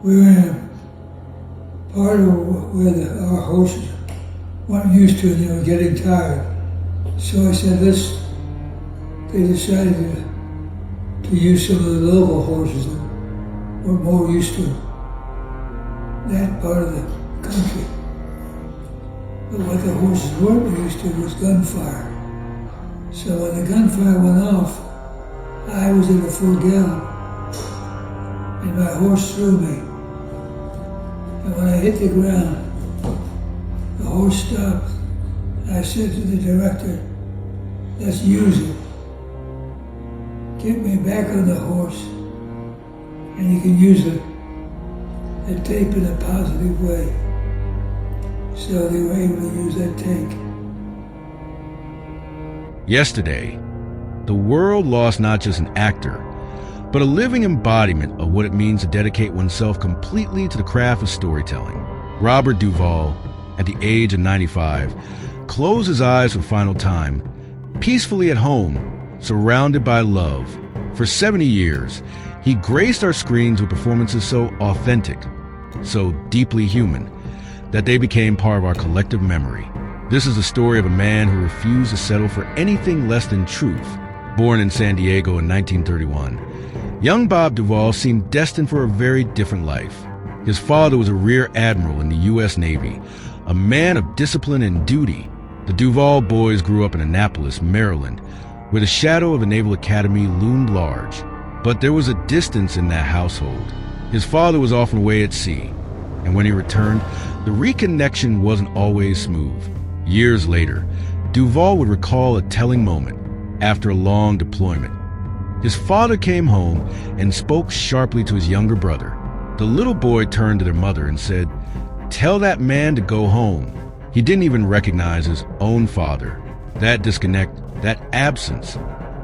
we were in a part of where our horses weren't used to, and they were getting tired. So I said, they decided to use some of the local horses that were more used to that part of the country. But what the horses weren't used to was gunfire. So when the gunfire went off, I was at a full gallop, and my horse threw me. And when I hit the ground, the horse stopped. I said to the director, let's use it. Get me back on the horse, and you can use the tape in a positive way. So they were able to use that tape. Yesterday, the world lost not just an actor, but a living embodiment of what it means to dedicate oneself completely to the craft of storytelling. Robert Duvall, at the age of 95, closed his eyes for the final time, peacefully at home, surrounded by love. For 70 years, he graced our screens with performances so authentic, so deeply human, that they became part of our collective memory. This is the story of a man who refused to settle for anything less than truth. Born in San Diego in 1931, young Bob Duvall seemed destined for a very different life. His father was a rear admiral in the U.S. Navy, a man of discipline and duty. The Duvall boys grew up in Annapolis, Maryland, where the shadow of the Naval Academy loomed large. But there was a distance in that household. His father was often away at sea, and when he returned, the reconnection wasn't always smooth. Years later, Duvall would recall a telling moment after a long deployment. His father came home and spoke sharply to his younger brother. The little boy turned to their mother and said, "Tell that man to go home." He didn't even recognize his own father. That disconnect, that absence,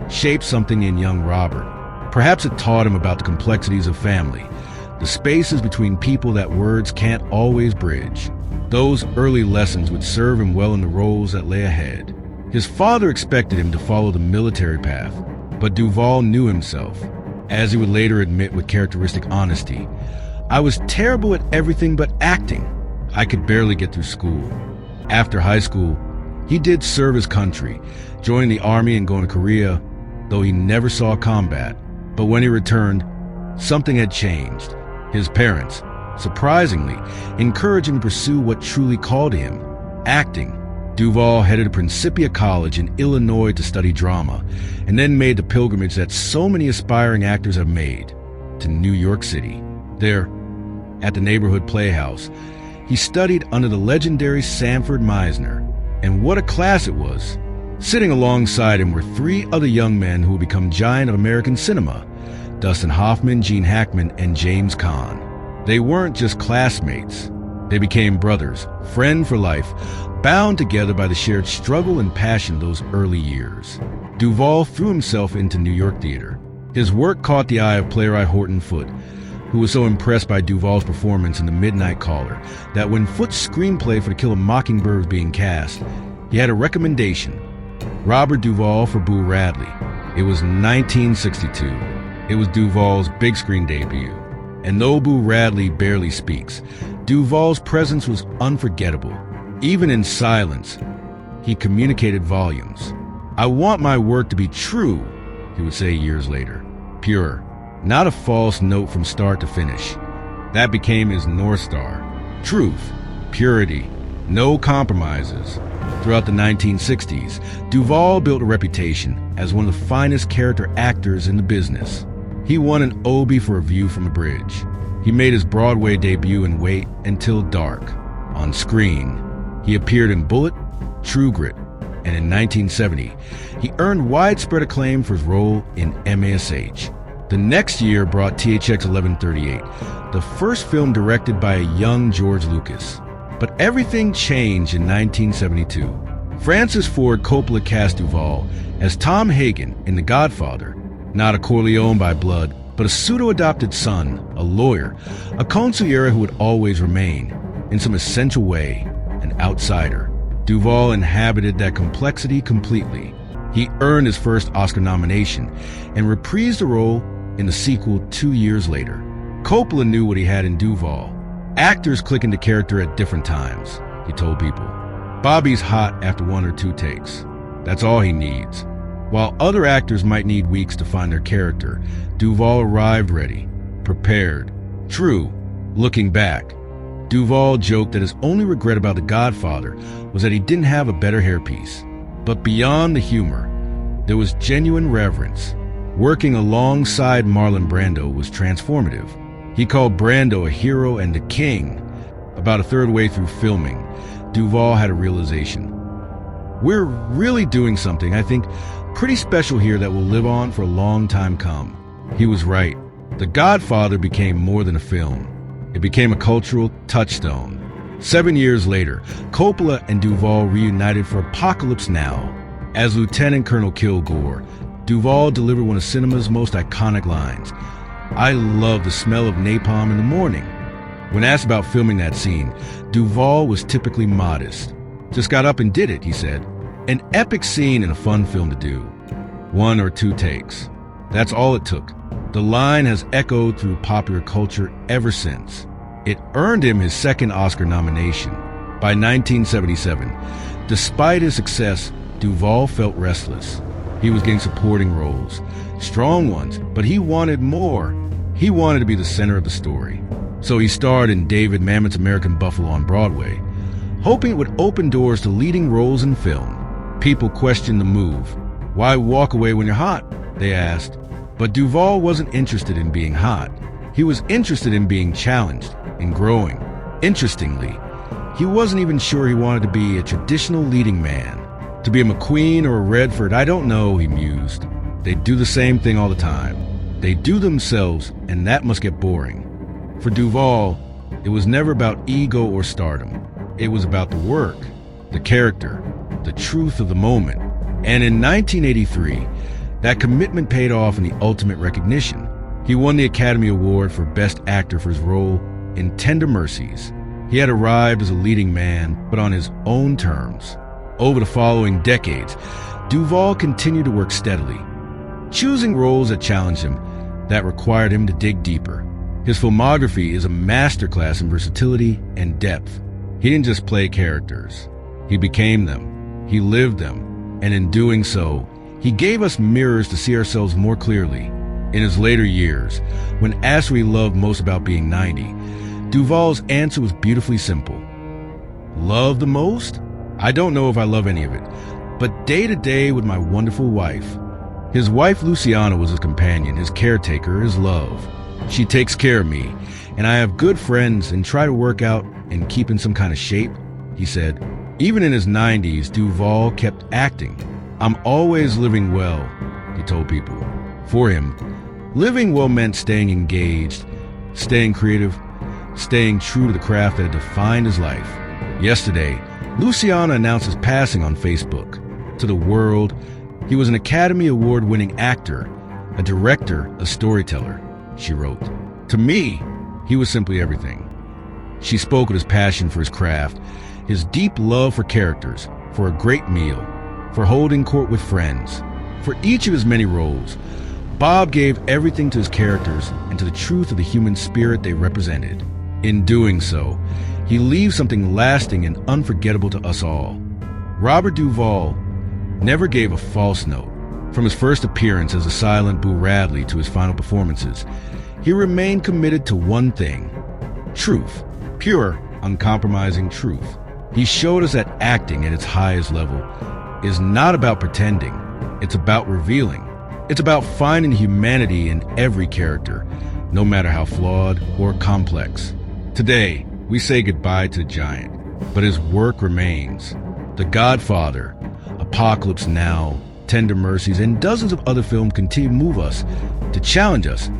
shaped something in young Robert. Perhaps it taught him about the complexities of family, the spaces between people that words can't always bridge. Those early lessons would serve him well in the roles that lay ahead. His father expected him to follow the military path, but Duvall knew himself. As he would later admit with characteristic honesty, "I was terrible at everything but acting. I could barely get through school." After high school, he did serve his country, joining the Army and going to Korea, though he never saw combat. But when he returned, something had changed. His parents, surprisingly, encouraged him to pursue what truly called to him, acting. Duvall headed to Principia College in Illinois to study drama, and then made the pilgrimage that so many aspiring actors have made, to New York City. There, at the neighborhood playhouse, he studied under the legendary Sanford Meisner, and what a class it was. Sitting alongside him were three other young men who would become giant of American cinema: Dustin Hoffman, Gene Hackman, and James Caan. They weren't just classmates. They became brothers, friends for life, bound together by the shared struggle and passion of those early years. Duvall threw himself into New York theater. His work caught the eye of playwright Horton Foote, who was so impressed by Duvall's performance in The Midnight Caller that when Foote's screenplay for To Kill a Mockingbird was being cast, he had a recommendation: Robert Duvall for Boo Radley. It was 1962. It was Duvall's big screen debut. And though Boo Radley barely speaks, Duvall's presence was unforgettable. Even in silence, he communicated volumes. "I want my work to be true," he would say years later. Pure, not a false note from start to finish. That became his North Star. Truth, purity, no compromises. Throughout the 1960s, Duvall built a reputation as one of the finest character actors in the business. He won an Obie for A View from the Bridge. He made his Broadway debut in Wait Until Dark. On screen, he appeared in Bullet, True Grit, and in 1970, he earned widespread acclaim for his role in MASH. The next year brought THX 1138, the first film directed by a young George Lucas. But everything changed in 1972. Francis Ford Coppola cast Duvall as Tom Hagen in The Godfather, not a Corleone by blood, but a pseudo-adopted son, a lawyer, a consigliere who would always remain, in some essential way, an outsider. Duvall inhabited that complexity completely. He earned his first Oscar nomination and reprised the role in the sequel 2 years later. Coppola knew what he had in Duvall. Actors click into character at different times, he told people. Bobby's hot after 1 or 2 takes. That's all he needs. While other actors might need weeks to find their character, Duvall arrived ready, prepared. True, looking back, Duvall joked that his only regret about The Godfather was that he didn't have a better hairpiece. But beyond the humor, there was genuine reverence. Working alongside Marlon Brando was transformative. He called Brando a hero and a king. About a third way through filming, Duvall had a realization. We're really doing something, I think, pretty special here that will live on for a long time come. He was right. The Godfather became more than a film. It became a cultural touchstone. 7 years later, Coppola and Duvall reunited for Apocalypse Now. As Lieutenant Colonel Kilgore, Duvall delivered one of cinema's most iconic lines. "I love the smell of napalm in the morning." When asked about filming that scene, Duvall was typically modest. "Just got up and did it," he said. An epic scene in a fun film to do. 1 or 2 takes. That's all it took. The line has echoed through popular culture ever since. It earned him his 2nd Oscar nomination. By 1977, despite his success, Duvall felt restless. He was getting supporting roles, strong ones, but he wanted more. He wanted to be the center of the story. So he starred in David Mamet's American Buffalo on Broadway, hoping it would open doors to leading roles in film. People questioned the move. "Why walk away when you're hot?" they asked. But Duvall wasn't interested in being hot. He was interested in being challenged, in growing. Interestingly, he wasn't even sure he wanted to be a traditional leading man. To be a McQueen or a Redford, I don't know, he mused. They do the same thing all the time. They do themselves, and that must get boring. For Duvall, it was never about ego or stardom. It was about the work, the character, the truth of the moment. And in 1983, that commitment paid off in the ultimate recognition. He won the Academy Award for Best Actor for his role in Tender Mercies. He had arrived as a leading man, but on his own terms. Over the following decades, Duvall continued to work steadily, choosing roles that challenged him, that required him to dig deeper. His filmography is a masterclass in versatility and depth. He didn't just play characters. He became them. He lived them. And in doing so, he gave us mirrors to see ourselves more clearly. In his later years, when asked what he loved most about being 90, Duvall's answer was beautifully simple. Love the most? I don't know if I love any of it, but day to day with my wonderful wife. His wife Luciana was his companion, his caretaker, his love. She takes care of me, and I have good friends and try to work out and keep in some kind of shape, he said. Even in his 90s, Duvall kept acting. "I'm always living well," he told people. For him, living well meant staying engaged, staying creative, staying true to the craft that had defined his life. Yesterday, Luciana announced his passing on Facebook. To the world, he was an Academy Award-winning actor, a director, a storyteller, she wrote. To me, he was simply everything. She spoke of his passion for his craft, his deep love for characters, for a great meal, for holding court with friends. For each of his many roles, Bob gave everything to his characters and to the truth of the human spirit they represented. In doing so, he leaves something lasting and unforgettable to us all. Robert Duvall never gave a false note. From his first appearance as a silent Boo Radley to his final performances, he remained committed to one thing: truth, pure, uncompromising truth. He showed us that acting at its highest level is not about pretending, it's about revealing. It's about finding humanity in every character, no matter how flawed or complex. Today, we say goodbye to the giant, but his work remains. The Godfather, Apocalypse Now, Tender Mercies, and dozens of other films continue to move us, to challenge us,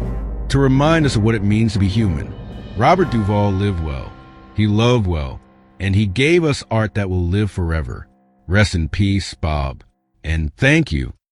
to remind us of what it means to be human. Robert Duvall lived well, he loved well, and he gave us art that will live forever. Rest in peace, Bob. And thank you